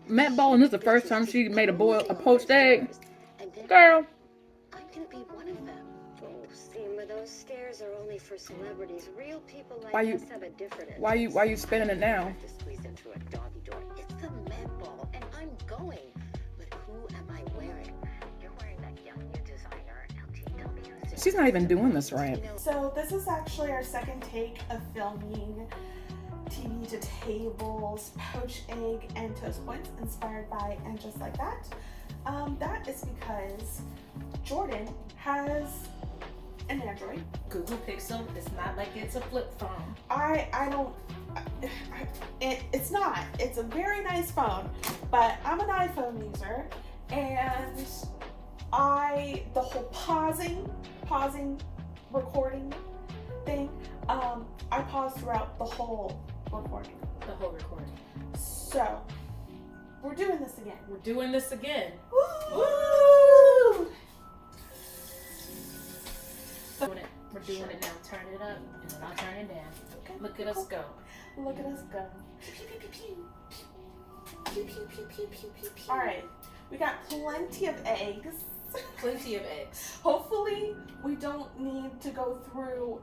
Matt Ball, and this is the first time she made a poached egg. Girl. I can be one of them. Oh, Seema, those stairs are only for celebrities. Real people like us have a different. Why you spinning it now? I have to squeeze into a doggy door. It's the Met Ball, and I'm going. But who am I wearing? You're wearing that young new designer LTW. She's not even doing this right. So this is actually our second take of filming TV to Tables, Poached Egg, and Toast Points inspired by And Just Like That. That is because Jordan has an Android. Google Pixel. It's not like it's a flip phone. It's not. It's a very nice phone, but I'm an iPhone user, and the whole pausing recording thing, I paused throughout the whole recording. So, we're doing this again. Woo! We're doing it now. Turn it up, and then I'll turn it down. Okay. Look at us go. Look at us go. Pew, pew, pew, pew. Pew, pew, pew, pew, pew, pew, pew. All right, we got plenty of eggs. Hopefully, we don't need to go through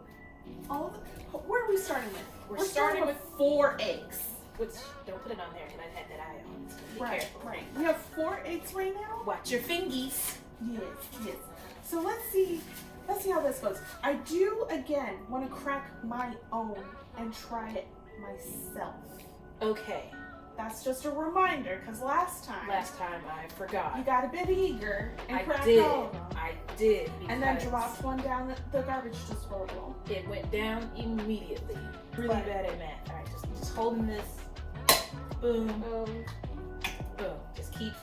all of the... Where are we starting with? We're starting with 4 eggs. Which, don't put it on there because I had that eye on. So be careful. Right. We have 4 eggs right now. Watch your fingies. Yes. So let's see how this goes. I do, again, want to crack my own and try it myself. Okay. That's just a reminder, because last time I forgot. you got a bit eager and cracked all of them. I did. And then dropped one down the garbage disposal. It went down immediately. Really bad at math. All right, just holding this. Boom. Boom. Just keep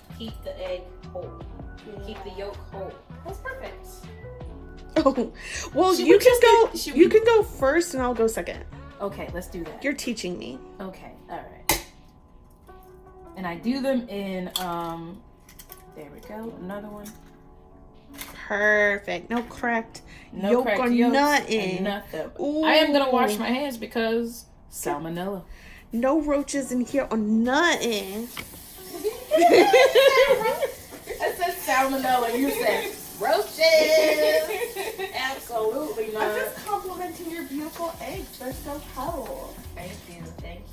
the egg whole. Yeah. Keep the yolk whole. That's perfect. Oh, well, you can go first and I'll go second. Okay, let's do that. You're teaching me. Okay, all right. And I do them in, there we go, another one. Perfect. No cracked yolk or nothing. Nothing. I am going to wash my hands because salmonella. No roaches in here or nothing. It says salmonella. You said roaches. Absolutely not. I'm just complimenting your beautiful eggs. They're so cold. Thank you. Yeah. Thank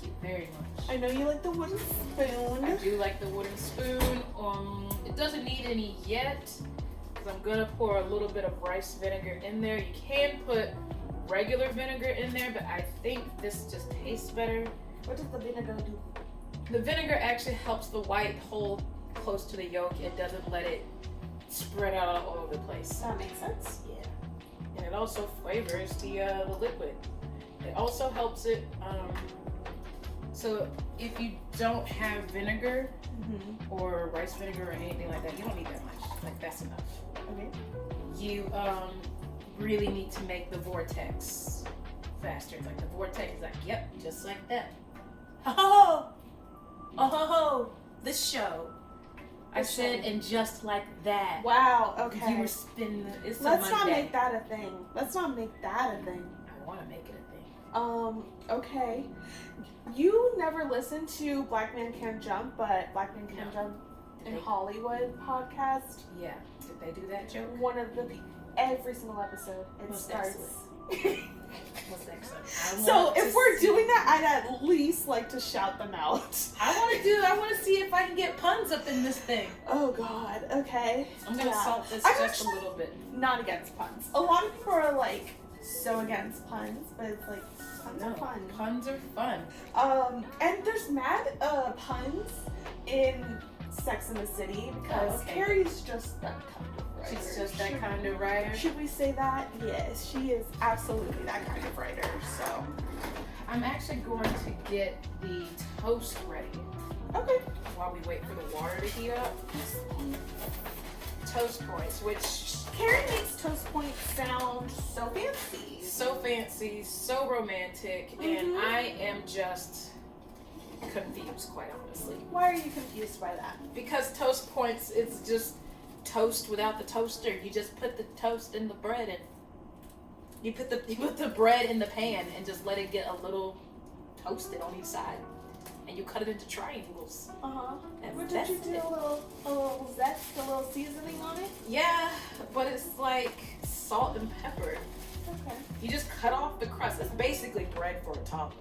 you very much. I know you like the wooden spoon. I do like the wooden spoon. It doesn't need any yet. Because I'm going to pour a little bit of rice vinegar in there. You can put regular vinegar in there, but I think this just tastes better. What does the vinegar do? The vinegar actually helps the white hold close to the yolk. It doesn't let it spread out all over the place. That makes sense. Yeah. And it also flavors the liquid. It also helps it. So if you don't have vinegar or rice vinegar or anything like that, you don't need that much. Like, that's enough. Okay. You really need to make the vortex faster. Like, the vortex is like, yep, just like that. Oh, this show. I said, and just like that. Wow, okay. You were spinning it's Let's not Monday. make that a thing. I want to make it a thing. Okay. You never listened to Black Man Can't Jump, but Black Man Can't Jump in Hollywood podcast. Yeah. Did they do that joke? One of every single episode, it starts. What's excellent? So if we're doing that, I'd at least like to shout them out. I want to see if I can get puns up in this thing. Oh God. Okay. I'm gonna salt this I'm just a little bit. Not against puns. A lot of people are like so against puns, but it's like puns are fun. Puns are fun. And there's mad puns in Sex and the City because Carrie's just that kind of writer. She's just that kind of writer. Should we say that? Yes, she is absolutely that kind of writer. So I'm actually going to get the toast ready. Okay. While we wait for the water to heat up. Toast points, which Carrie makes toast points sound so fancy. So fancy, so romantic, and I am just confused, quite honestly. Why are you confused by that? Because toast points, it's just toast without the toaster. You just put the toast in the bread and you put the bread in the pan and just let it get a little toasted on each side. and you cut it into triangles. What did you do? A little zest, a little seasoning on it? Yeah, but it's like salt and pepper. Okay. You just cut off the crust. It's basically bread for a toddler.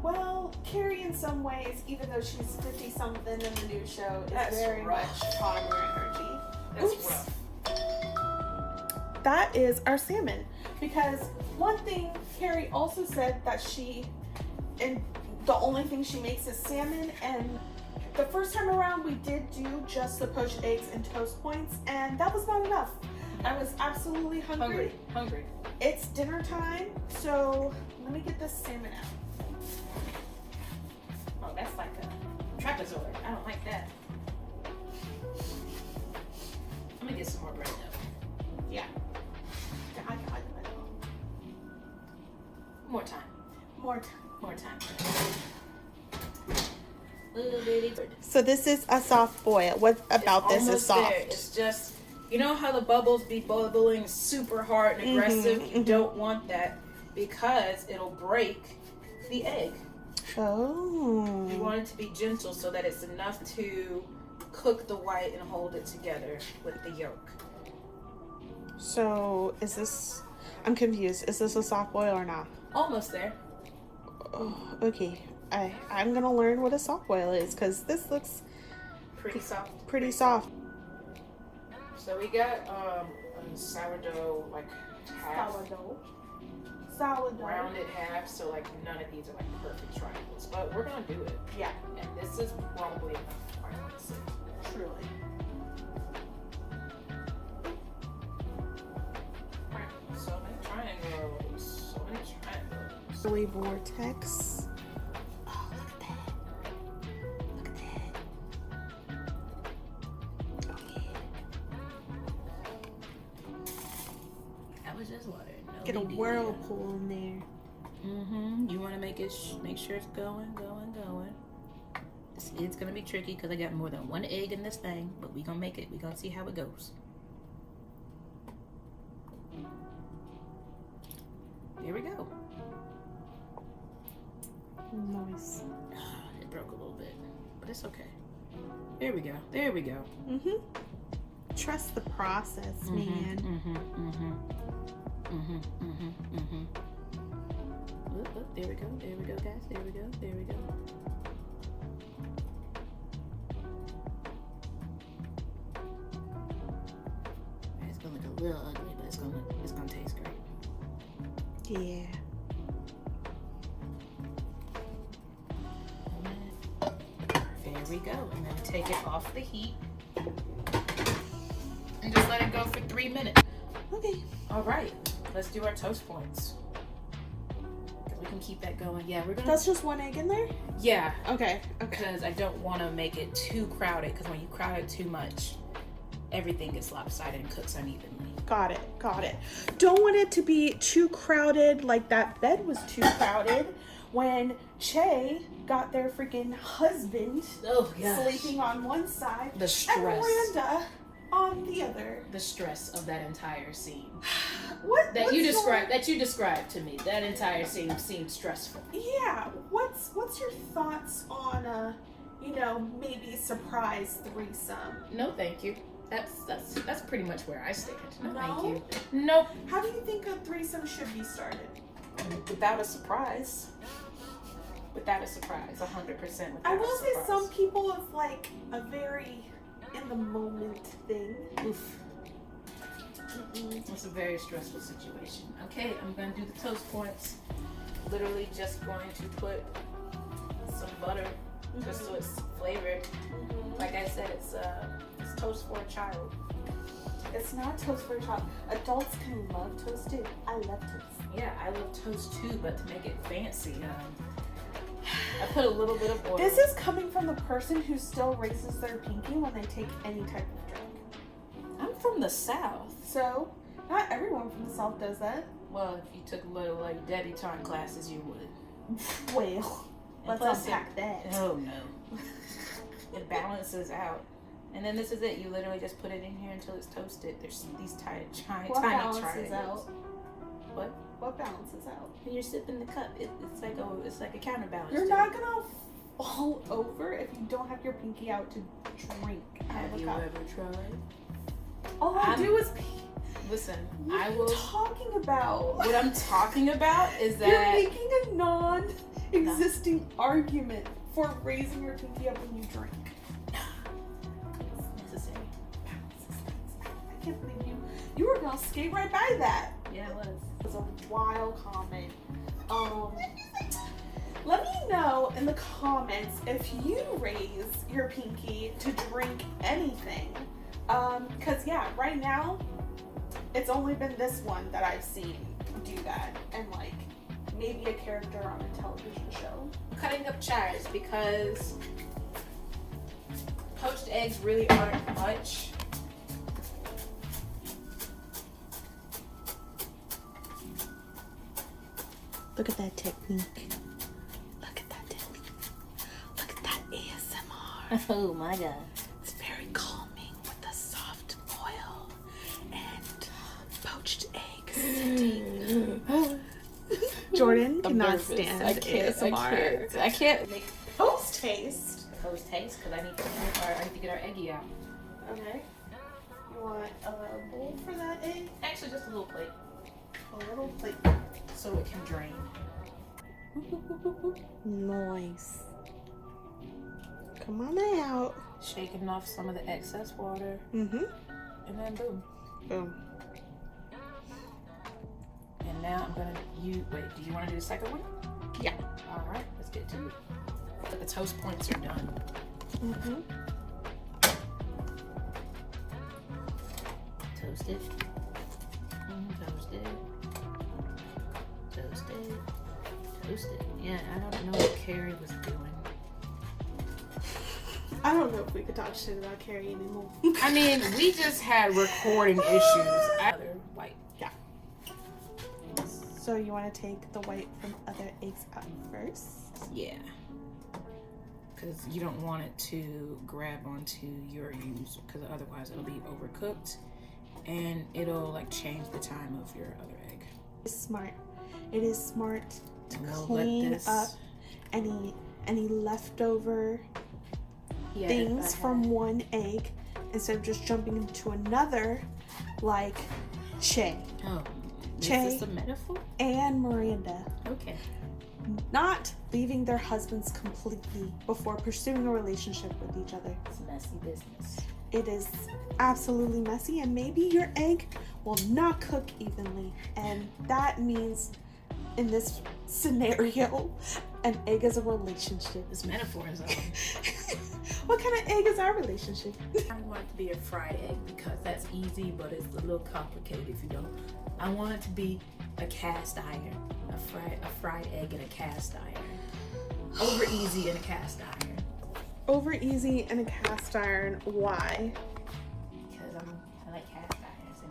Well, Carrie, in some ways, even though she's 50-something in the new show, is That's very rough. much toddler energy. That's Oops. rough. That is our salmon. Because one thing, Carrie also said that and the only thing she makes is salmon. And the first time around, we did do just the poached eggs and toast points, and that was not enough. I was absolutely hungry. Hungry. It's dinner time, so let me get this salmon out. Oh, that's like a trapezoid. I don't like that. Let me get some more bread though. Yeah. I got it. More time. More time. More time. Little bitty bird. So this is a soft boil. What about this is Almost soft? there. It's just, you know how the bubbles be bubbling super hard and aggressive? You don't want that because it'll break the egg. Oh. You want it to be gentle so that it's enough to cook the white and hold it together with the yolk. So is this? I'm confused. Is this a soft boil or not? Almost there. Oh, okay. I'm gonna learn what a soft boil is because this looks Pretty soft. pretty soft. So we got sourdough, like half, Sourdough. rounded half, so like none of these are like perfect triangles, but we're gonna do it. Yeah, And this is probably enough triangles. truly. So many triangles. So many triangles. Really vortex. Oh, look at that. Look at that. Oh yeah. That was just water. No Get a big deal. whirlpool in there. You want to make it, make sure it's going. It's gonna be tricky because I got more than one egg in this thing, but we gonna make it. We gonna see how it goes. Here we go. Nice. It broke a little bit, but it's okay. There we go. There we go. Trust the process, man. Oop, there we go. There we go, guys. There we go. There we go. It's gonna look a little ugly, but it's gonna taste great. Yeah. There we go. And then take it off the heat and just let it go for 3 minutes. Okay. All right, let's do our toast points. We can keep that going. Yeah, we're gonna. That's just one egg in there? Yeah, Okay. Okay. because I don't want to make it too crowded. Because when you crowd it too much, everything gets lopsided and cooks unevenly. Got it. Got it. Don't want it to be too crowded, like that bed was too crowded when Che got their freaking husband Oh gosh. sleeping on one side The and stress. Miranda on the other. The stress of that entire scene. What? That what's you your- described. That you described to me. That entire scene seemed stressful. Yeah. What's your thoughts on maybe surprise threesome? No, thank you. That's pretty much where I stand. No, No? thank you. Nope. How do you think a threesome should be started? Without a surprise. Without a surprise. 100%. Without I will a say surprise. some people it's like a very in the moment thing. Oof. It's a very stressful situation. Okay, I'm gonna do the toast points. Literally just going to put some butter just so it's flavored. Like I said, it's toast for a child. It's not toast for a child. Adults can love toast too. I love toast. Yeah, I love toast too, but to make it fancy, I put a little bit of oil. This is coming from the person who still raises their pinky when they take any type of drink. I'm from the South. So, not everyone from the South does that. Well, if you took a little like debutante classes, you would. Well, And let's plus unpack that. Oh no. It balances out. And then this is it. You literally just put it in here until it's toasted. There's these tiny What tiny balances triangles. out? What? What balances out? When you're sipping the cup, it's like a counterbalance. You're to not it. gonna fall over if you don't have your pinky out to drink out Have of a you cup. ever tried? All I do is pee. Listen, What I are will. you talking about? What I'm talking about is You're that making a non-existing argument for raising your pinky up when you drink. it's necessary. I can't believe you were gonna skate right by that. Yeah, it was. It was a wild comment. Let me know in the comments if you raise your pinky to drink anything. Cause yeah, right now it's only been this one that I've seen do that, and like maybe a character on a television show. Cutting up chives because poached eggs really aren't much. Look at that technique. Look at that technique. Look at that ASMR. Oh my god. It's very calming with the soft oil and poached eggs sitting. Jordan I'm cannot nervous. stand I can't. ASMR. I can't make Post taste. post taste because I need to get our eggy out. Okay. You want a bowl for that egg? Actually, just a little plate A little plate. so it can drain. Nice. Come on out. Shaking off some of the excess water, Mm-hmm. and then boom. Boom. And now I'm gonna wait. Do you want to do the second one? Yeah. All right, let's get to it. The toast points are done. Mm-hmm. Toast it. Toast it. Toast it. Toast it. Yeah, I don't know what Carrie was doing. I don't know if we could talk shit about Carrie anymore. I mean, we just had recording issues. Other white. So you want to take the white from other eggs out first? Yeah. Because you don't want it to grab onto your use, because otherwise it'll be overcooked and it'll like change the time of your other egg. It's smart. It is smart to And we'll clean let this- up any leftover Yeah, things from one egg instead of just jumping into another, like Che Oh, Che. is this a metaphor? and Miranda Okay. not leaving their husbands completely before pursuing a relationship with each other. It's messy business. It is absolutely messy, and maybe your egg will not cook evenly, and that means in this scenario an egg is a relationship. This metaphor is What kind of egg is our relationship? I want it to be a fried egg because that's easy, but it's a little complicated if you don't. I want it to be a cast iron, a fried egg in a cast iron. Over easy in a cast iron. Over easy and a cast iron. Why? Because I like cast irons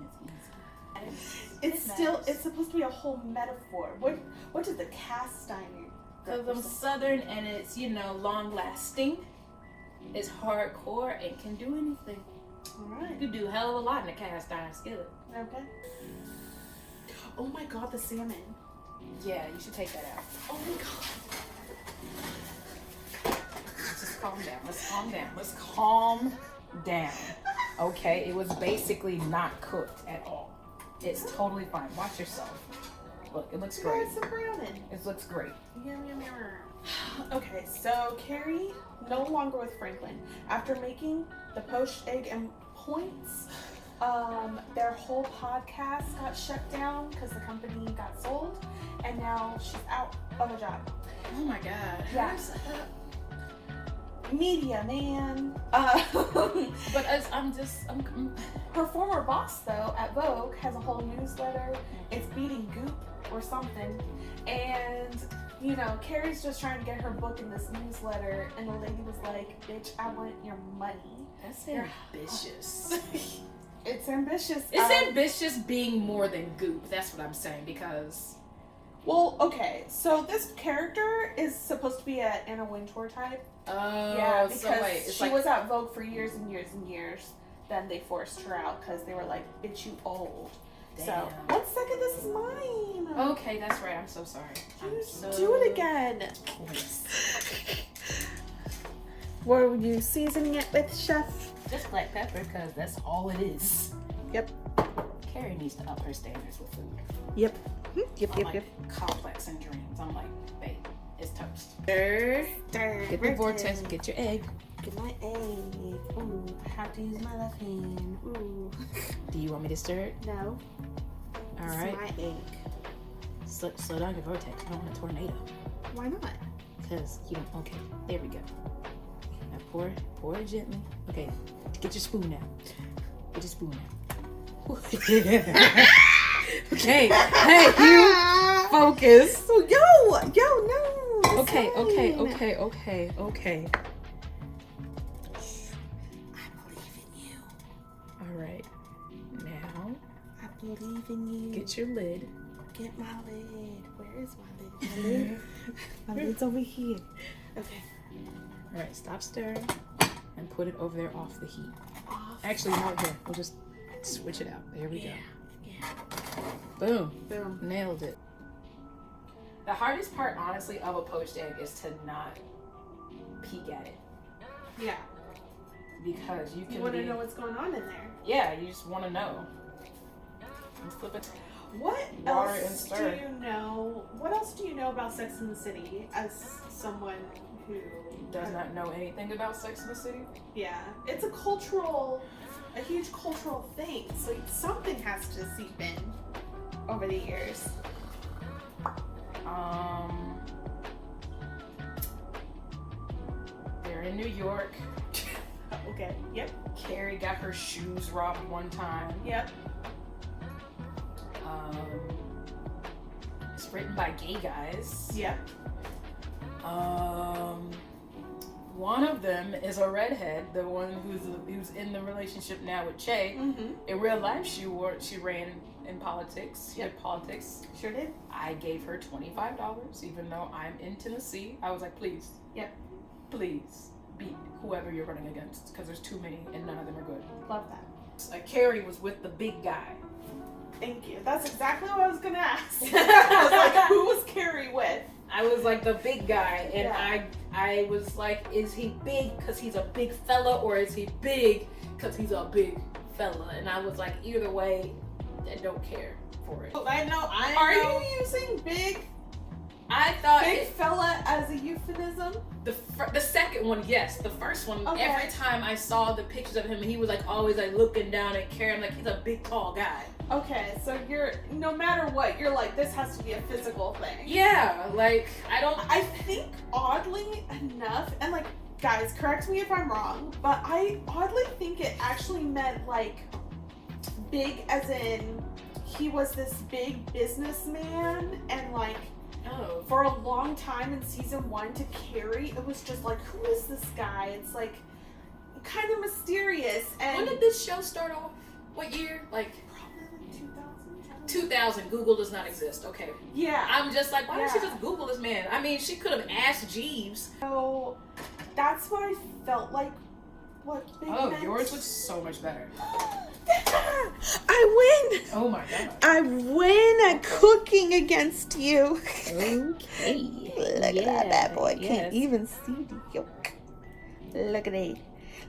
and it's easy. It's supposed to be a whole metaphor. What did the cast iron? Because I'm Southern and it's, long lasting. It's hardcore and can do anything. You Alright. could do a hell of a lot in a cast iron skillet. Okay. Oh my god, the salmon. Yeah, you should take that out. Oh my god. Just calm down. Let's calm down. Let's calm down. Okay, it was basically not cooked at all. It's totally fine. Watch yourself. Look, it looks great. Some browning. It looks great. Yum, yum, yum. Okay, so Carrie no longer with Franklin. After making the poached egg and points, their whole podcast got shut down because the company got sold, and now she's out of a job. Oh my god. Yeah. Media, man. But as I'm Her former boss, though, at Vogue, has a whole newsletter. It's beating Goop or something. And, Carrie's just trying to get her book in this newsletter. And the lady was like, bitch, I want your money. that's ambitious. It's ambitious. It's ambitious being more than Goop. That's what I'm saying because. Well, okay. So this character is supposed to be an Anna Wintour type. Oh, Yeah, because so wait, it's she was at Vogue for years and years and years. Then they forced her out because they were like, bitch, you old. So, Damn. 1 second, this is mine. Okay, that's right. I'm so sorry. I'm so Do it again. What were you seasoning it with, Chef? Just black pepper, because that's all it is. Yep. Carrie needs to up her standards with food. Yep. Yep, I'm yep, like yep. complex in dreams. I'm like, babe, it's toast. Stir. Get the vortex, get your egg. Get my egg. Ooh, I have to use my left hand. Ooh. Do you want me to stir it? No. All It's right. my egg. Slow down your vortex. You don't want a tornado. Why not? Because you don't. Okay, there we go. Now pour it gently. Okay, get your spoon now. Get your spoon now. Okay, hey, you focus. Yo, no. That's Okay. fine. I believe in you. All right, now I believe in you. get your lid. Get my lid. Where is my lid? My lid's over here. Okay. All right, stop stirring and put it over there off the heat. Off. Actually, no, here. We'll just switch it out. There we Yeah. go. Boom. Boom. Nailed it. The hardest part, honestly, of a poached egg is to not peek at it. Yeah. Because you can You want to know what's going on in there. Yeah, you just want to know. Let's flip it. What Water else and stir. do you know? What else do you know about Sex and the City as someone who Does not know anything about Sex in the City. Yeah, it's a huge cultural thing. So something has to seep in over the years. They're in New York. Okay. Yep. Carrie got her shoes robbed one time. Yep. It's written by gay guys. Yep. One of them is a redhead, the one who's in the relationship now with Che. Mm-hmm. In real life, she ran in politics. She did politics. Sure did. I gave her $25, even though I'm in Tennessee. I was like, please, please beat whoever you're running against, because there's too many and none of them are good. Love that. Carrie was with the big guy. Thank you. That's exactly what I was gonna ask. I was like, who was Carrie with? I was like the big guy, and Yeah. I was like, is he big because he's a big fella, or is he big because he's a big fella? And I was like, either way, I don't care for it. I know. Are you using big I thought big fella as a euphemism? the second one, yes. The first one, Okay. every time I saw the pictures of him, he was like always like looking down at Carrie. I'm like, he's a big tall guy. Okay, so you're, no matter what, you're like, this has to be a physical thing. Yeah, like I think oddly enough, and like, guys, correct me if I'm wrong, but I oddly think it actually meant like big as in he was this big businessman, and like for a long time in season 1 to Carrie, it was just like, who is this guy? It's like kind of mysterious. And when did this show start off? What year? Like probably like 2000. 2000. Google does not exist. Okay. Yeah. I'm just like, why didn't she Yeah. just Google this man? I mean, she could have asked Jeeves. So that's what I felt like. What big meant. Yours was so much better. I win. Oh my god. I win at cooking against you. Okay. Look at that bad boy. Can't even see the yolk. Look at that.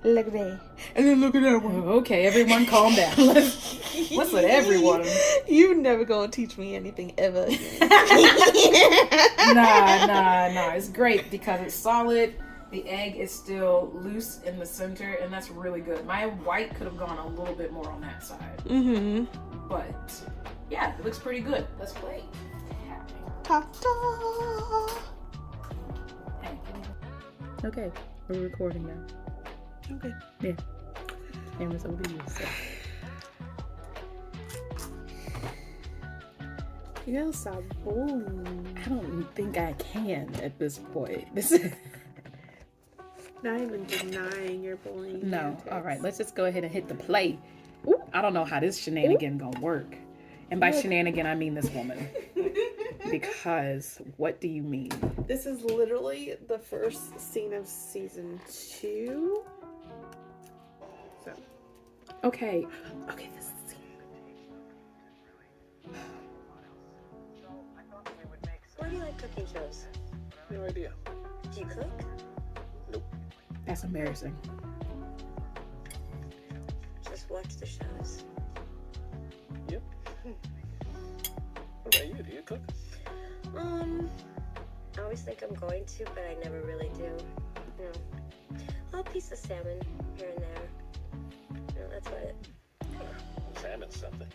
Look at that. And then look at that one. Okay, everyone calm down. What's with everyone? You never gonna teach me anything ever. Nah. It's great because it's solid. The egg is still loose in the center, and that's really good. My white could have gone a little bit more on that side. Mm-hmm. But, yeah, it looks pretty good. Let's play. Ta-ta. Okay, we're recording now. Okay. Yeah. And it's over to you. So. You gotta stop bullying. I don't think I can at this point. This is Not even denying your bullying. no. antics. All right, let's just go ahead and hit the play. Ooh, I don't know how this shenanigan gonna work. And by shenanigan, I mean this woman. Because what do you mean? This is literally the first scene of season 2. So. Okay. Okay, this is scene. Why do you like cooking shows? No idea. Do you cook? That's embarrassing. Just watch the shows. Yep. What about you? Do you cook? I always think I'm going to, but I never really do. You know, a little piece of salmon here and there. You know, that's about it. Salmon's something.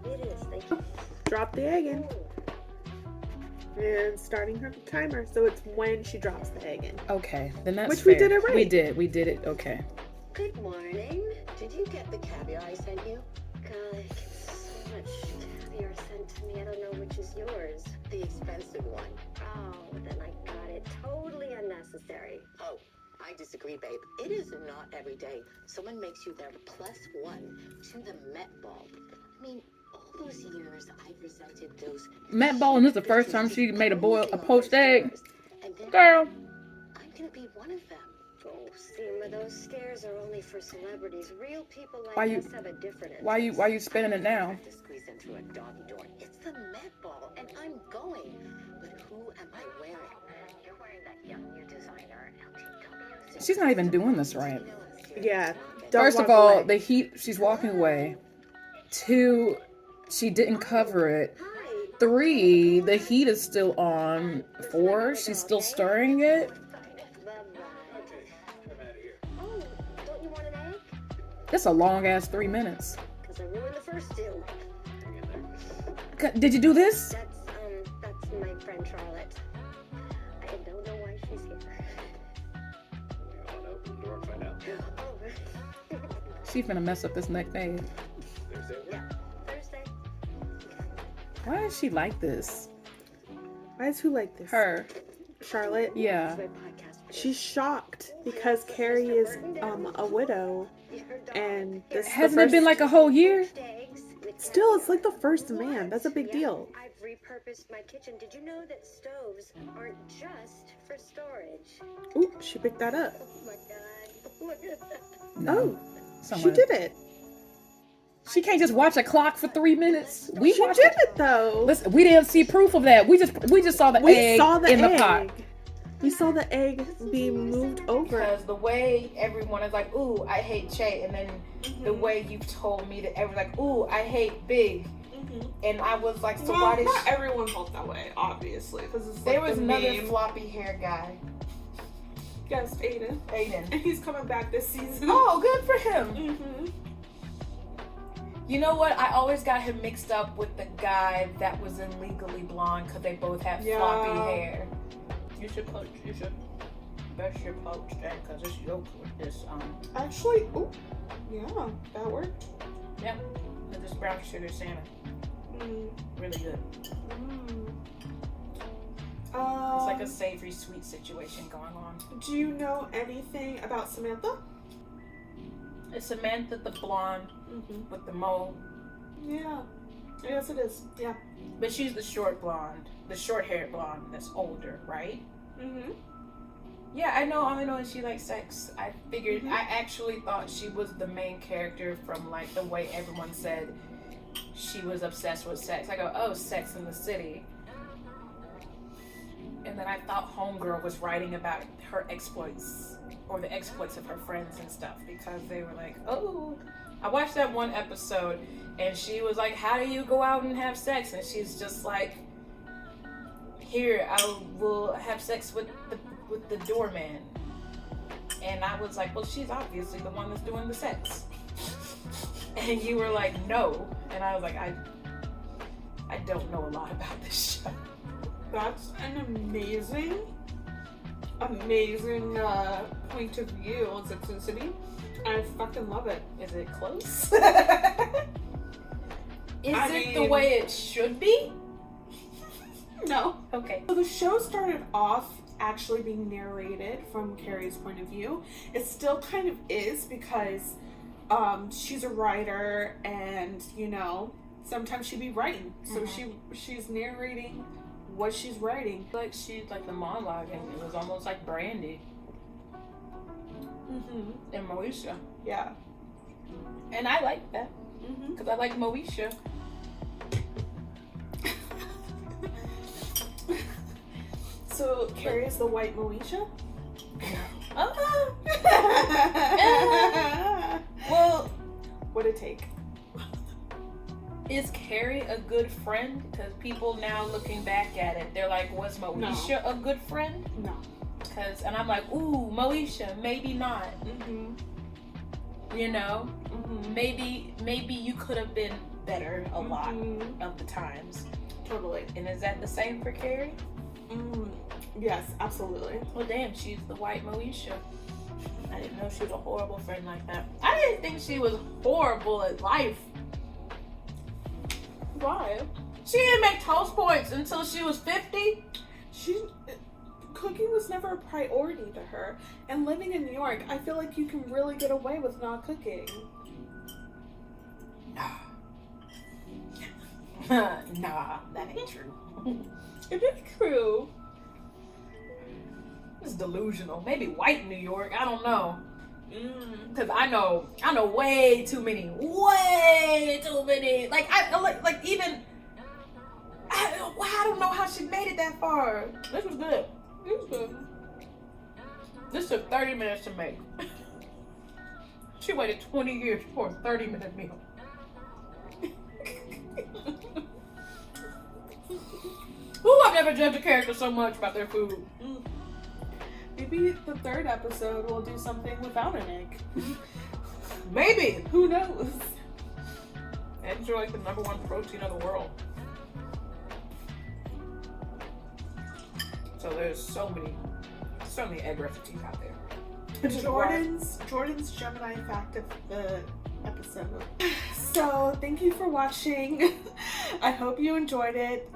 It is, thank you. Drop the egg in. And starting her timer. So it's when she drops the egg in. Okay, then that's Which we fair. did it right. We did it. Okay. Good morning. Did you get the caviar I sent you? God, I get so much caviar sent to me. I don't know which is yours. The expensive one. Oh, then I got it. Totally unnecessary. Oh, I disagree, babe. It is not every day someone makes you their +1 to the Met Ball. I mean, all those years I've resented those. Matt Ball, and this is the first time she made a poached egg. And then Girl. I'm gonna be one of them. Oh, Seema, those stairs are only for celebrities. Real people like Why us have a different Why you spinning it I now? have to squeeze in through a doggy door. It's the Met Ball, and I'm going. But who am I wearing? You're wearing that young new designer, LTW. She's not even doing this right. Yeah. Don't First of walk all, away. the heat, she's walking away. 2, she didn't cover it. Hi. 3, the heat is still on. 4, she's still stirring it. Oh, don't you want an egg? That's a long ass 3 minutes. Because I ruined the first 2. Did you do this? That's my friend Charlotte. I don't know why she's here. You want to open the door and find out? Oh, She finna mess up this neck day. Thursday? yeah, Thursday. Why is she like this? Why is who like this? Her. Charlotte. Yeah. That's my podcast. She's shocked because Carrie is a widow, and this is the Hasn't it first- been like a whole year? Still, it's like the first man. That's a big deal. I've repurposed my kitchen. Did you know that stoves aren't just for storage? Ooh, she picked that up. Oh my god. Look at that. No. Oh, she Someone- did it. She can't just watch a clock for 3 minutes. We She watched did it though. Listen, we didn't see proof of that. We just saw the We egg saw the in egg. the pot. We saw the egg be moved over. Because the way everyone is like, ooh, I hate Che, and then the way you told me that everyone's like, ooh, I hate Big, and I was like, so why did not she... everyone felt that way, obviously, because it's There like was the another meme. floppy hair guy, Yes, Aiden. Aiden. And he's coming back this season. Oh, good for him. Mm-hmm. You know what? I always got him mixed up with the guy that was in Legally Blonde because they both have floppy hair. You should best your poached egg because it's yolk with this Actually, ooh, yeah, that worked. with this brown sugar salmon. Mm. Really good. Mm. It's like a savory sweet situation going on. Do you know anything about Samantha? It's Samantha the blonde Mm-hmm. with the mole, Yeah. Yes, it is. Yeah. but she's the short blonde, the short-haired blonde that's older, right? Mm-hmm. Yeah, I know. All I know is she likes sex. I figured. Mhm. I actually thought she was the main character from like the way everyone said she was obsessed with sex. I go, oh, Sex in the City. And then I thought Homegirl was writing about her exploits or the exploits of her friends and stuff because they were like, oh. I watched that one episode and she was like, how do you go out and have sex? And she's just like, here, I will have sex with the doorman. And I was like, well, she's obviously the one that's doing the sex. And you were like, no. And I was like, I don't know a lot about this show. That's an amazing point of view on Sex and the City. I fucking love it. Is it close? Is I it the mean- way it should be? No. Okay. So the show started off actually being narrated from Carrie's point of view. It still kind of is because she's a writer and, you know, sometimes she'd be writing. So she's narrating what she's writing. Like she's like the monologuing. It was almost like Brandy Mm-hmm. and Moesha. Yeah. And I like that Mm-hmm. because I like Moesha. So Carrie is the white Moesha? Well, What'd it take? is Carrie a good friend? Because people now looking back at it, they're like, was Moesha a good friend? No. And I'm like, ooh, Moesha, maybe not. Mm-hmm. You know? Mm-hmm. Maybe you could have been better a lot Mhm. of the times. Totally. And is that the same for Carrie? Mm. Yes, absolutely. Well, damn, she's the white Moesha. I didn't know she was a horrible friend like that. I didn't think she was horrible at life. Why? She didn't make toast points until she was 50. Cooking was never a priority to her. And living in New York, I feel like you can really get away with not cooking. Nah, that ain't true. It is true. It's delusional. Maybe white New York. I don't know. Mm. Cause I know way too many. Like I even. I don't know how she made it that far. This was good. It was good. This took 30 minutes to make. She waited 20 years for a 30-minute meal. Ooh, I've never judged a character so much about their food. Maybe the third episode will do something without an egg. Maybe. Who knows? Eggs are like the #1 protein of the world. So there's so many egg recipes out there. Jordan's Gemini fact of the episode. So thank you for watching. I hope you enjoyed it.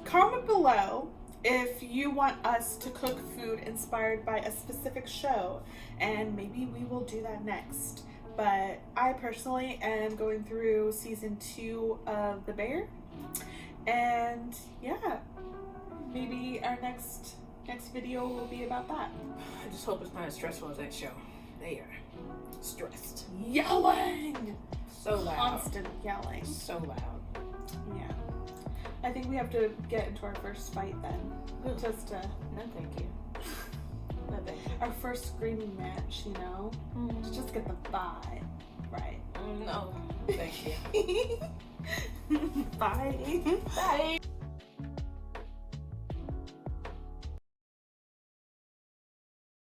Comment below if you want us to cook food inspired by a specific show, and maybe we will do that next. But I personally am going through season 2 of The Bear, and yeah, maybe our next video will be about that. I just hope it's not as stressful as that show. They are stressed. Yelling! So loud. Constant yelling. So loud. Yeah. I think we have to get into our first fight then. Just to... No, thank you. No, thank you. Our first screaming match, you know? To just get the vibe right. No, thank you. Bye. Bye.